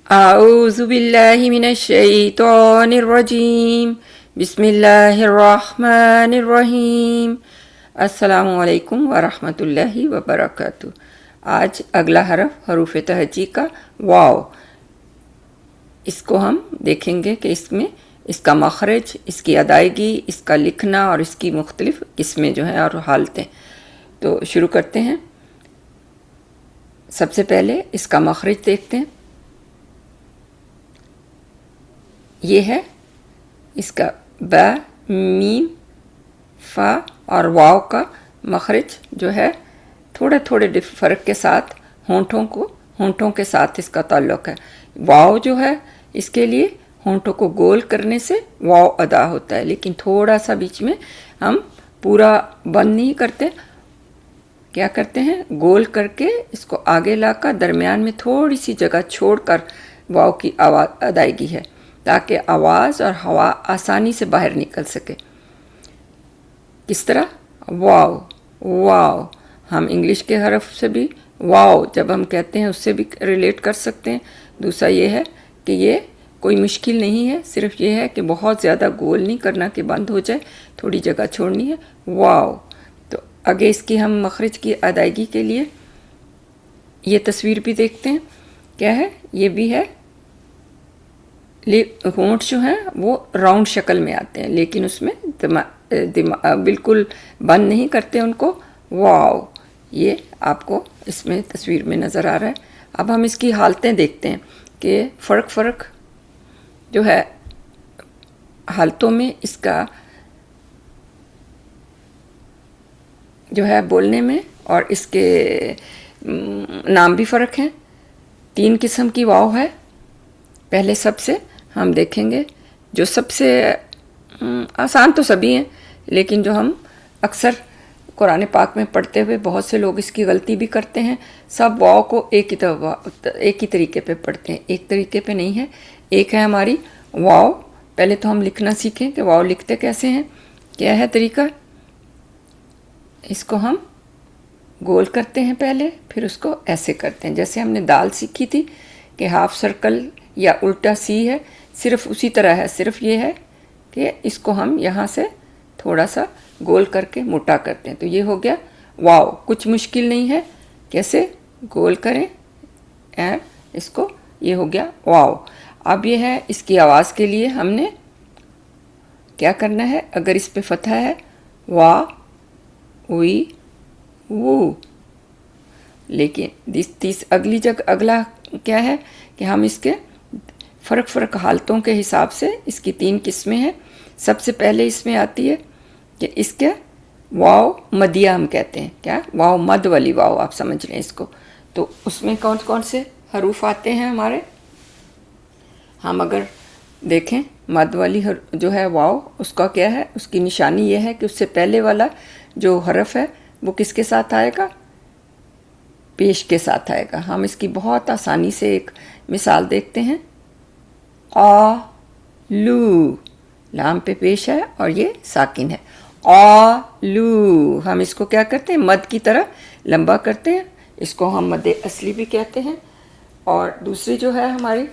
أعوذ بالله من الشيطان الرجيم بسم الله الرحمن الرحیم السلام علیکم ورحمۃ اللہ وبرکاتہ۔ آج اگلا حروف تہجی کا واو، اس کو ہم دیکھیں گے کہ اس میں اس کا مخرج، اس کی ادائیگی، اس کا لکھنا اور اس کی مختلف قسمیں جو ہیں اور حالتیں۔ تو شروع کرتے ہیں۔ سب سے پہلے اس کا مخرج دیکھتے ہیں۔ یہ ہے اس کا با، میم، فا اور واو کا مخرج جو ہے تھوڑے تھوڑے فرق کے ساتھ ہونٹوں کے ساتھ اس کا تعلق ہے۔ واو جو ہے اس کے لیے ہونٹوں کو گول کرنے سے واو ادا ہوتا ہے، لیکن تھوڑا سا بیچ میں ہم پورا بند نہیں کرتے، کیا کرتے ہیں گول کر کے اس کو آگے لا کر درمیان میں تھوڑی سی جگہ چھوڑ کر واو کی آواز ادائیگی ہے، تاکہ آواز اور ہوا آسانی سے باہر نکل سکے۔ کس طرح؟ واو واو، ہم انگلش کے حرف سے بھی واو جب ہم کہتے ہیں اس سے بھی ریلیٹ کر سکتے ہیں۔ دوسرا یہ ہے کہ یہ کوئی مشکل نہیں ہے، صرف یہ ہے کہ بہت زیادہ گول نہیں کرنا کہ بند ہو جائے، تھوڑی جگہ چھوڑنی ہے۔ واو۔ تو آگے اس کی ہم مخرج کی ادائیگی کے لیے یہ تصویر بھی دیکھتے ہیں۔ کیا ہے؟ یہ بھی ہے، ہونٹ جو ہیں وہ راؤنڈ شکل میں آتے ہیں، لیکن اس میں بالکل بند نہیں کرتے ان کو۔ واو، یہ آپ کو اس میں تصویر میں نظر آ رہا ہے۔ اب ہم اس کی حالتیں دیکھتے ہیں کہ فرق جو ہے حالتوں میں اس کا جو ہے بولنے میں اور اس کے نام بھی فرق ہیں۔ 3 قسم کی واو ہے۔ پہلے سب سے ہم دیکھیں گے جو سب سے آسان تو سبھی ہیں، لیکن جو ہم اکثر قرآن پاک میں پڑھتے ہوئے بہت سے لوگ اس کی غلطی بھی کرتے ہیں۔ سب واو کو ایک ہی طریقے پہ پڑھتے ہیں، ایک طریقے پہ نہیں ہے۔ ایک ہے ہماری واو، پہلے تو ہم لکھنا سیکھیں کہ واو لکھتے کیسے ہیں۔ کیا ہے طریقہ؟ اس کو ہم گول کرتے ہیں پہلے، پھر اس کو ایسے کرتے ہیں جیسے ہم نے دال سیکھی تھی کہ ہاف سرکل یا الٹا سی ہے، صرف اسی طرح ہے، صرف یہ ہے کہ اس کو ہم یہاں سے تھوڑا سا گول کر کے موٹا کرتے ہیں۔ تو یہ ہو گیا واو، کچھ مشکل نہیں ہے، کیسے گول کریں اس کو، یہ ہو گیا واو۔ اب یہ ہے اس کی آواز کے لیے ہم نے کیا کرنا ہے؟ اگر اس پہ فتح ہے وا، وی، وو، لیکن اگلا کیا ہے کہ ہم اس کے فرق حالتوں کے حساب سے اس کی 3 قسمیں ہیں۔ سب سے پہلے اس میں آتی ہے کہ اس کے واو مدیہ ہم کہتے ہیں۔ کیا؟ واو مد والی واو، آپ سمجھ لیں اس کو۔ تو اس میں کون کون سے حروف آتے ہیں ہمارے؟ ہم اگر دیکھیں مد والی جو ہے واو، اس کا کیا ہے؟ اس کی نشانی یہ ہے کہ اس سے پہلے والا جو حرف ہے وہ کس کے ساتھ آئے گا؟ پیش کے ساتھ آئے گا۔ ہم اس کی بہت آسانی سے ایک مثال دیکھتے ہیں۔ آ لو، لام پہ پیش ہے اور یہ ساکن ہے۔ آ لو، ہم اس کو کیا کرتے ہیں؟ مد کی طرح لمبا کرتے ہیں، اس کو ہم مد اصلی بھی کہتے ہیں۔ اور دوسری جو ہے ہماری،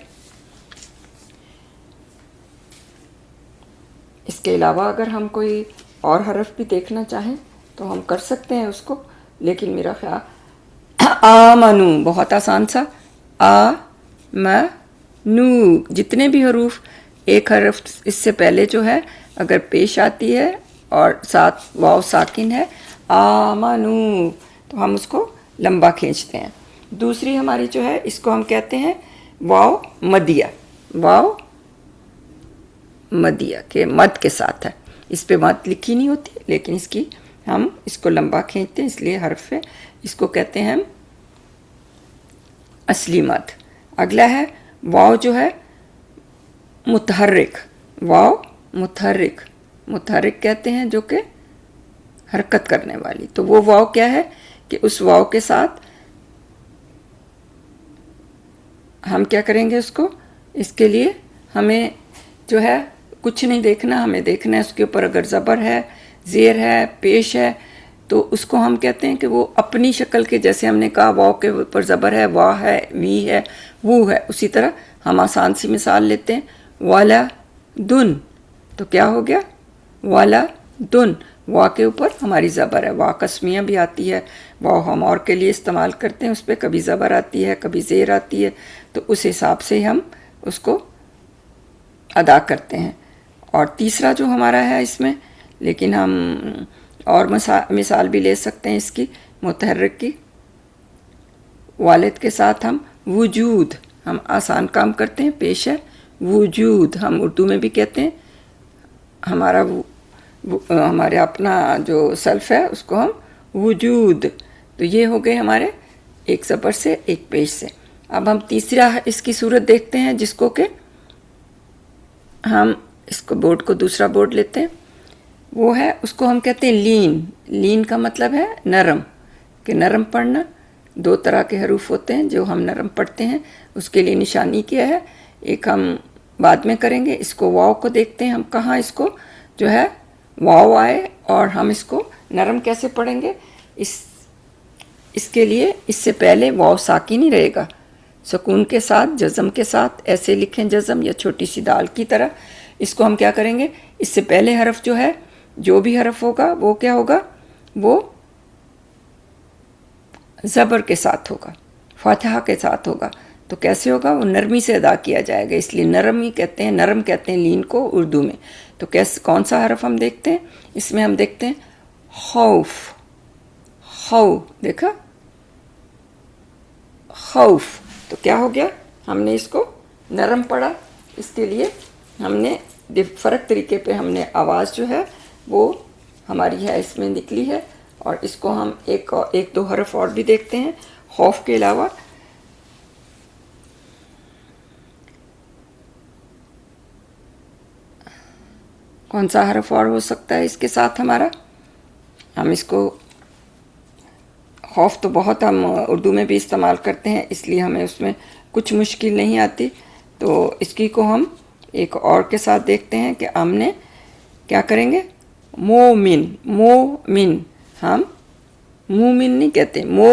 اس کے علاوہ اگر ہم کوئی اور حرف بھی دیکھنا چاہیں تو ہم کر سکتے ہیں اس کو، لیکن میرا خیال آمنو بہت آسان سا، آمنو، جتنے بھی حروف، ایک حرف اس سے پہلے جو ہے اگر پیش آتی ہے اور ساتھ واو ساکن ہے، آمنو، تو ہم اس کو لمبا کھینچتے ہیں۔ دوسری ہماری جو ہے اس کو ہم کہتے ہیں واو مدیہ، واو مدیہ کے مد کے ساتھ ہے، اس پہ مد لکھی نہیں ہوتی، لیکن ہم اس کو لمبا کھینچتے ہیں، اس لیے حرف ہے، اس کو کہتے ہیں ہم اصلی مد۔ اگلا ہے واو جو ہے متحرک، واو متحرک کہتے ہیں جو کہ حرکت کرنے والی۔ تو وہ واو کیا ہے کہ اس واو کے ساتھ ہم کیا کریں گے؟ اس کے لیے ہمیں جو ہے کچھ نہیں دیکھنا، ہمیں دیکھنا ہے اس کے اوپر اگر زبر ہے، زیر ہے، پیش ہے، تو اس کو ہم کہتے ہیں کہ وہ اپنی شکل کے، جیسے ہم نے کہا واو کے اوپر زبر ہے، وا ہے، وی ہے، وو ہے، اسی طرح ہم آسان سی مثال لیتے ہیں، والا دن، تو کیا ہو گیا؟ والا دن، وا کے اوپر ہماری زبر ہے، وا قسمیہ بھی آتی ہے، واو ہم اور کے لیے استعمال کرتے ہیں، اس پہ کبھی زبر آتی ہے، کبھی زیر آتی ہے، تو اس حساب سے ہم اس کو ادا کرتے ہیں۔ اور تیسرا جو ہمارا ہے اس میں، لیکن ہم اور مثال بھی لے سکتے ہیں اس کی، متحرک کی، والد کے ساتھ ہم وجود، ہم آسان کام کرتے ہیں، پیش ہے وجود، ہم اردو میں بھی کہتے ہیں، ہمارے اپنا جو سیلف ہے اس کو ہم وجود، تو یہ ہو گئے ہمارے ایک زبر سے ایک پیش سے۔ اب ہم تیسرا اس کی صورت دیکھتے ہیں، جس کو کہ ہم اس کو بورڈ کو دوسرا بورڈ لیتے ہیں، وہ ہے، اس کو ہم کہتے ہیں لین۔ لین کا مطلب ہے نرم، کہ نرم پڑھنا۔ دو طرح کے حروف ہوتے ہیں جو ہم نرم پڑھتے ہیں، اس کے لیے نشانی کیا ہے، ایک ہم بعد میں کریں گے۔ اس کو واو کو دیکھتے ہیں ہم، کہاں اس کو جو ہے واو آئے اور ہم اس کو نرم کیسے پڑھیں گے۔ اس کے لیے اس سے پہلے واو ساکن ہی رہے گا، سکون کے ساتھ، جزم کے ساتھ، ایسے لکھیں جزم یا چھوٹی سی دال کی طرح۔ اس کو ہم کیا کریں گے، اس سے پہلے حرف جو ہے، جو بھی حرف ہوگا وہ کیا ہوگا، وہ زبر کے ساتھ ہوگا، فاتحہ کے ساتھ ہوگا۔ تو کیسے ہوگا، وہ نرمی سے ادا کیا جائے گا، اس لیے نرم ہی کہتے ہیں، نرم کہتے ہیں لین کو اردو میں۔ تو کون سا حرف ہم دیکھتے ہیں اس میں؟ ہم دیکھتے ہیں خوف، خو، دیکھا، خوف، تو کیا ہو گیا، ہم نے اس کو نرم پڑھا۔ اس کے لیے ہم نے فرق طریقے پہ ہم نے آواز جو ہے وہ ہماری ہے اس میں نکلی ہے، اور اس کو ہم ایک دو حرف اور بھی دیکھتے ہیں خوف کے علاوہ۔ کون سا حرف اور ہو سکتا ہے اس کے ساتھ ہمارا؟ ہم اس کو، خوف تو بہت ہم اردو میں بھی استعمال کرتے ہیں، اس لیے ہمیں اس میں کچھ مشکل نہیں آتی، تو اس کی کو ہم ایک اور کے ساتھ دیکھتے ہیں کہ ہم نے کیا کریں گے، مومن، مومن، ہم مومن نہیں کہتے، مو،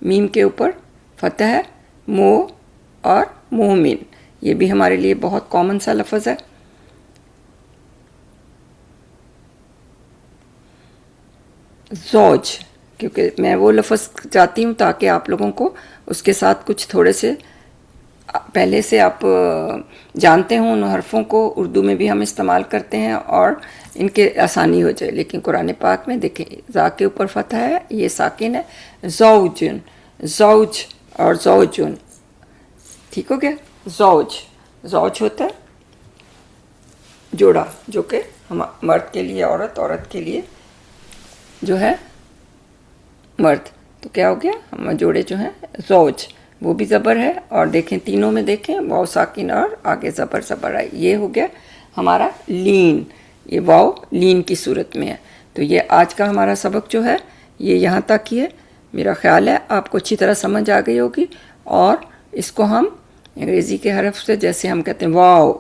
میم کے اوپر فتح ہے، مو اور مومن، یہ بھی ہمارے لیے بہت کامن سا لفظ ہے۔ زوج، کیونکہ میں وہ لفظ چاہتی ہوں تاکہ آپ لوگوں کو اس کے ساتھ کچھ تھوڑے سے پہلے سے آپ جانتے ہوں ان حرفوں کو، اردو میں بھی ہم استعمال کرتے ہیں اور ان کے آسانی ہو جائے، لیکن قرآن پاک میں دیکھیں زا کے اوپر فتح ہے، یہ ساکن ہے، زوجن، زوج اور زوجن، ٹھیک ہو گیا۔ زوج، زوج ہوتا ہے جوڑا، جو کہ ہم مرد کے لیے عورت، عورت کے لیے جو ہے مرد، تو کیا ہو گیا، ہم جوڑے جو ہیں زوج، وہ بھی زبر ہے، اور دیکھیں تینوں میں دیکھیں واو ساکن اور آگے زبر آئی، یہ ہو گیا ہمارا لین، یہ واو لین کی صورت میں ہے۔ تو یہ آج کا ہمارا سبق جو ہے یہ یہاں تک ہی ہے، میرا خیال ہے آپ کو اچھی طرح سمجھ آ گئی ہوگی، اور اس کو ہم انگریزی کے حرف سے، جیسے ہم کہتے ہیں واو،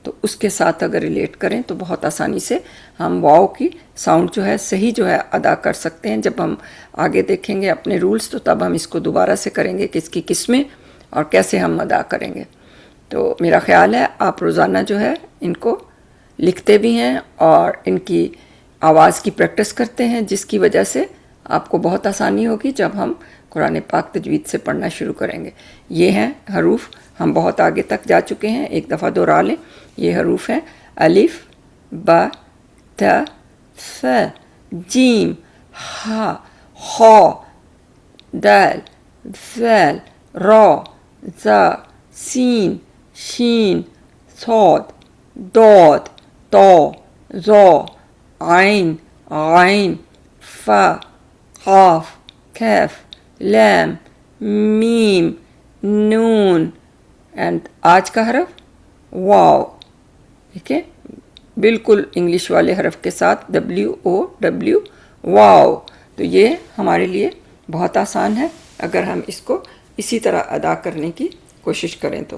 تو اس کے ساتھ اگر ریلیٹ کریں تو بہت آسانی سے ہم واو کی ساؤنڈ جو ہے صحیح جو ہے ادا کر سکتے ہیں۔ جب ہم آگے دیکھیں گے اپنے رولز تو تب ہم اس کو دوبارہ سے کریں گے کہ اس کی قسمیں اور کیسے ہم ادا کریں گے۔ تو میرا خیال ہے آپ روزانہ جو ہے ان کو لکھتے بھی ہیں اور ان کی آواز کی پریکٹس کرتے ہیں، جس کی وجہ سے آپ کو بہت آسانی ہوگی جب ہم قرآن پاک تجوید سے پڑھنا شروع کریں گے۔ یہ ہیں حروف، ہم بہت آگے تک جا چکے ہیں، ایک دفعہ دوہرا لیں۔ یہ حروف ہیں الف، با، تا، ث، جیم، ہا، خا، دال، ذال، را، زا، سین، شین، صاد، داد، طا، ظا، عین، غین، فا، قاف، کیف، لام، میم، نون، اینڈ آج کا حرف واو، ٹھیک ہے، بالکل انگلش والے حرف کے ساتھ WOW، واو۔ تو یہ ہمارے لیے بہت آسان ہے اگر ہم اس کو اسی طرح ادا کرنے کی کوشش کریں تو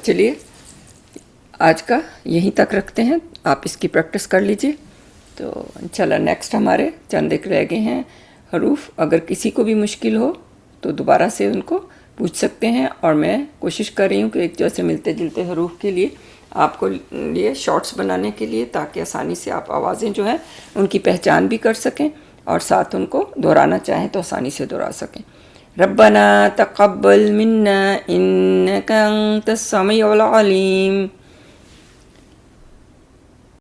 چلیے آج کا یہیں تک رکھتے ہیں، آپ اس کی پریکٹس کر لیجئے۔ تو تو انشاءاللہ نیکسٹ ہمارے چند ایک رہ گئے ہیں حروف. اگر کسی کو بھی مشکل ہو تو دوبارہ سے ان کو پوچھ سکتے ہیں، اور میں کوشش کر رہی ہوں کہ ایک جیسے ملتے جلتے حروف کے لیے آپ کو لیے شارٹس بنانے کے لیے، تاکہ آسانی سے آپ آوازیں جو ہیں ان کی پہچان بھی کر سکیں اور ساتھ ان کو دہرانا چاہیں تو آسانی سے دہرا سکیں. ربنا تقبل منا انک انت السمیع العلیم.